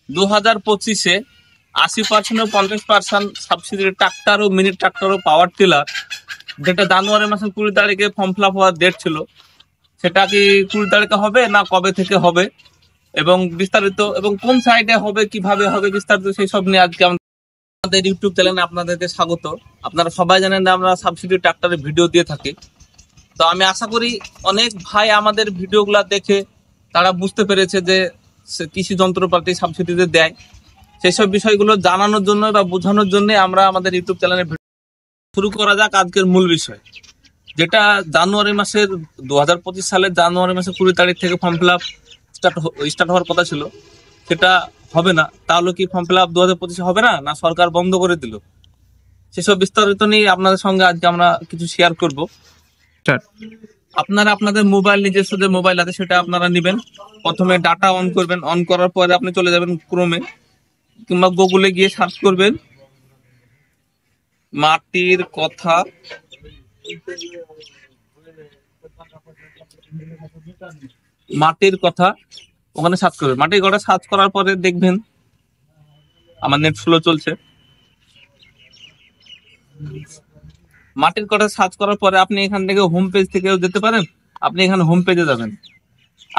2025-এ 80% ও 50% subsidy tractor ও mini tractor ও power tiller, যেটা জানুয়ারি মাসের 20 তারিখে ফর্ম ফিল আপ হওয়ার ডেট ছিল, সেটা কি 20 তারিখে হবে না কবে থেকে হবে এবং বিস্তারিত এবং কোন সাইডে হবে, কিভাবে হবে, বিস্তারিত সেই সব নিয়ে আজকে আমাদের ইউটিউব চ্যানেলে আপনাদেরকে স্বাগত। আপনারা সবাই জানেন যে আমরা সাবসিডি ট্রাক্টরের ভিডিও দিয়ে থাকি। তো আমি আশা করি অনেক ভাই আমাদের ভিডিওগুলো দেখে তারা বুঝতে পেরেছে যে কৃষি যন্ত্রপাতি সাবসিডিতে দেয়। সেসব বিষয়গুলো জানানোর জন্য বা বোঝানোর জন্য আমরা আমাদের ইউটিউব চ্যানেলে শুরু করা যাক আজকের মূল বিষয়, যেটা জানুয়ারি মাসের 2025 সালের জানুয়ারি মাসের 20 তারিখ থেকে ফর্ম ফিল আপ স্টার্ট হওয়ার কথা ছিল, সেটা হবে না। তাহলে কি ফর্ম ফিল আপ 2025 হবে না, না সরকার বন্ধ করে দিল? সেসব বিস্তারিত নিয়ে আপনাদের সঙ্গে আজকে আমরা কিছু শেয়ার করব। আপনারা আপনাদের মোবাইল, নিজস্ব যে মোবাইল আছে সেটা আপনারা নেবেন। প্রথমে ডাটা অন করবেন, অন করার পরে আপনি চলে যাবেন ক্রোমে কিংবা গুগলে গিয়ে সার্চ করবেন মাটির কথা। মাটির কথা ওখানে সার্চ করবেন। মাটির কথা সার্চ করার পরে দেখবেন আমার নেট স্লো চলছে। মাটির কথা সার্চ করার পরে আপনি এখান থেকে হোম পেজ থেকেও যেতে পারেন। আপনি এখানে হোম পেজে যাবেন।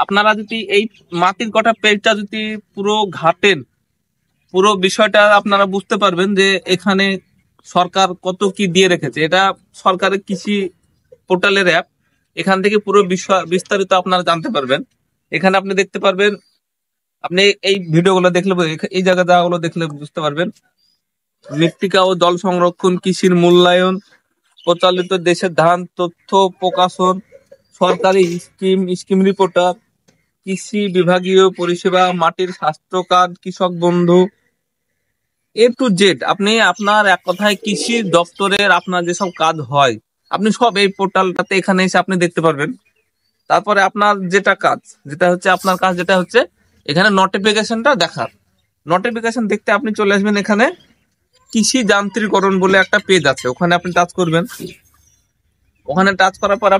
আপনারা যদি এই মাটির কথা পেজটা যদি পুরো ঘাটেন, পুরো বিষয়টা আপনারা বুঝতে পারবেন যে এখানে সরকার কত কি দিয়ে রেখেছে। এটা সরকারের কৃষি পোর্টালের অ্যাপ। এখান থেকে পুরো বিষয় বিস্তারিত আপনারা জানতে পারবেন। এখানে আপনি দেখতে পারবেন, আপনি এই ভিডিওগুলো দেখলে, এই জায়গাগুলো দেখলে বুঝতে পারবেন। মৃত্তিকা ও জল সংরক্ষণ, কৃষির মূল্যায়ন, প্রচলিত দেশের ধান তথ্য প্রকাশন, সরকারি স্কিম রিপোর্টার, কৃষি বিভাগীয় পরিষেবা, মাটির স্বাস্থ্য কার্ড, কৃষক বন্ধু, এ টু জেড। আপনি আপনার এক কথায় কৃষি দপ্তরের আপনার যেসব কাজ হয় আপনি সব এই পোর্টালটাতে এখানে এসে আপনি দেখতে পারবেন। তারপরে আপনার আপনার কাজ যেটা হচ্ছে এখানে নোটিফিকেশনটা দেখার। নোটিফিকেশন দেখতে আপনি চলে আসবেন এখানে কৃষি যান্ত্রিকরণ বলে একটা পেজ আছে, ওখানে আপনি টাচ করবেন। ওখানে টাচ করার পর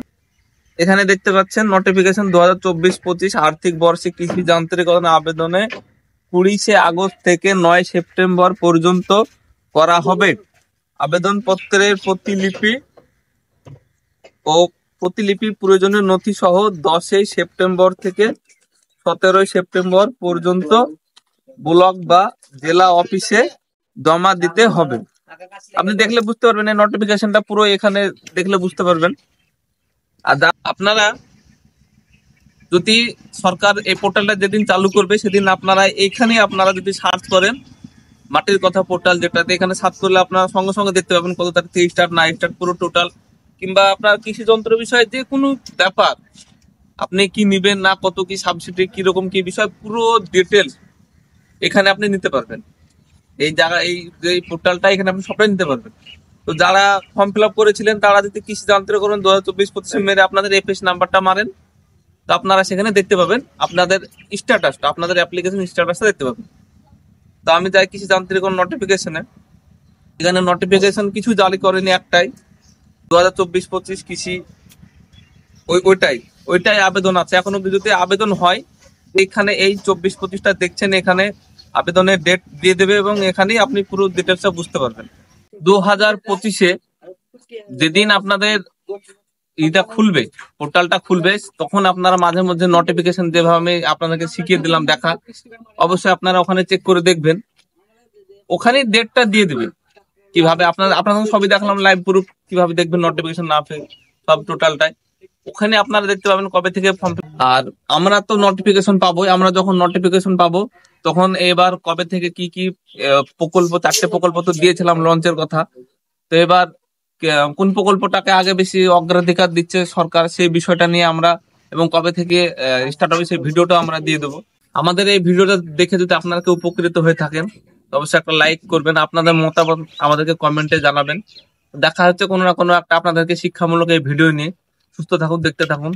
এখানে দেখতে পাচ্ছেন নোটিফিকেশন 2024-25 আর্থিক বর্ষে কৃষি যান্ত্রিকরণ আবেদনে 20 আগস্ট থেকে 9 সেপ্টেম্বর পর্যন্ত করা হবে। আবেদনপত্রের প্রতিলিপি প্রয়োজনীয় নথি সহ 10 সেপ্টেম্বর থেকে 17 সেপ্টেম্বর পর্যন্ত ব্লক বা জেলা অফিসে জমা দিতে হবে। আপনি দেখলে বুঝতে পারবেন, এই নোটিফিকেশনটা পুরো এখানে দেখলে বুঝতে পারবেন। আর আপনারা যদি সরকার এই পোর্টালটা যেদিন চালু করবে সেদিন আপনারা যদি সার্চ করেন মাটির কথা পোর্টাল, যেটাতে এখানে সার্চ করলে আপনারা সঙ্গে সঙ্গে দেখতে পাবেন কত তারিখ থেকে স্টার্ট, না স্টার্ট, পুরো টোটাল, কিংবা আপনার কৃষি যন্ত্র বিষয়ে যে কোনো ব্যাপার, আপনি কি নিবেন না, কত কি সাবসিডি, কিরকম কি বিষয়, পুরো ডিটেলস এখানে আপনি নিতে পারবেন। এই যে পোর্টালটা এখানে আপনি সবটাই নিতে পারবেন। তো যারা ফর্ম ফিল আপ করেছিলেন তারা যদি কৃষি যান্ত্রিকরণ 2024-25 মেরে আপনাদের এফএস নাম্বারটা মারেন, তো আপনারা সেখানে দেখতে পাবেন আপনাদের স্ট্যাটাসটা, আপনাদের অ্যাপ্লিকেশন স্ট্যাটাসটা দেখতে পাবেন। তো আমি যাই কৃষি যান্ত্রিকরণ নোটিফিকেশনে। এখানে নোটিফিকেশন কিছু জারি করেনি, একটাই 2024-25 কৃষি, ওইটাই আবেদন আছে। এখনো যদি আবেদন হয়, এখানে এই 24-25টা দেখছেন, এখানে আবেদনের ডেট দিয়ে দেবে এবং এখানেই আপনি পুরো ডিটেলসটা বুঝতে পারবেন। 2025-এ যেদিন আপনাদের খুলবে, পোর্টালটা খুলবে, তখন আপনারা মাঝে মধ্যে নোটিফিকেশন, যেভাবে আমি আপনাদেরকে শিখিয়ে দিলাম দেখা, অবশ্যই আপনারা ওখানে চেক করে দেখবেন। ওখানে ডেটটা দিয়ে দিবেন কিভাবে আপনাদের সবই দেখলাম লাইভ প্রুফ, কিভাবে দেখবেন নোটিফিকেশন না পেয়ে সব টোটালটাই ওখানে আপনারা দেখতে পাবেন কবে থেকে ফর্ম। আর আমরা তো নোটিফিকেশন পাবোই, আমরা যখন নোটিফিকেশন পাবো তখন এবার কবে থেকে কি কি প্রকল্প, 4টে প্রকল্প তো দিয়েছিলাম লঞ্চের কথা। তো এবার কোন প্রকল্পটাকে আগে বেশি অগ্রাধিকার দিচ্ছে সরকার, সেই বিষয়টা নিয়ে আমরা এবং কবে থেকে স্টার্ট হবে সেই ভিডিওটা আমরা দিয়ে দেবো। আমাদের এই ভিডিওটা দেখে যদি আপনারা কেউ উপকৃত হয়ে থাকেন অবশ্যই একটা লাইক করবেন, আপনাদের মতামত আমাদেরকে কমেন্টে জানাবেন। দেখা হচ্ছে কোনো না কোনো একটা আপনাদেরকে শিক্ষামূলক এই ভিডিও নিয়ে। সুস্থ থাকুন, দেখতে থাকুন।